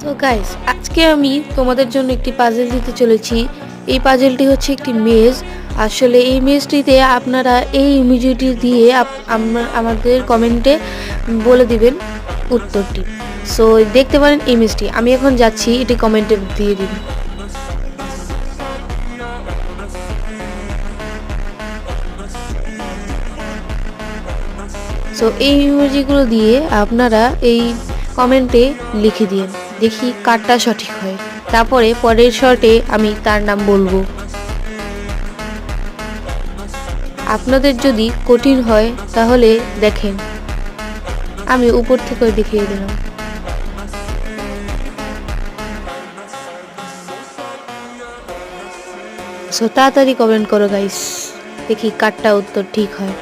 তো গাইস, আজকে আমি তোমাদের জন্য একটি পাজেল দিতে চলেছি। এই পাজেলটি হচ্ছে একটি মেজ। আসলে এই মেজটিতে আপনারা এই ইমোজিটি দিয়ে আমাদের কমেন্টে বলে দিবেন উত্তরটি। সো দেখতে পারেন ইমেজটি। আমি এখন যাচ্ছি, এটি কমেন্টে দিয়ে দিন। সো এই ইমোজিগুলো দিয়ে আপনারা এই কমেন্টে লিখে দিন, দেখি কারটা সঠিক হয়। তারপরে পরের শর্টে আমি তার নাম বলবো। আপনাদের যদি কঠিন হয় তাহলে দেখেন, আমি উপর থেকে দেখিয়ে দিলাম। সো তাড়াতাড়ি কমেন্ট করো গাইস, দেখি কারটা উত্তর ঠিক হয়।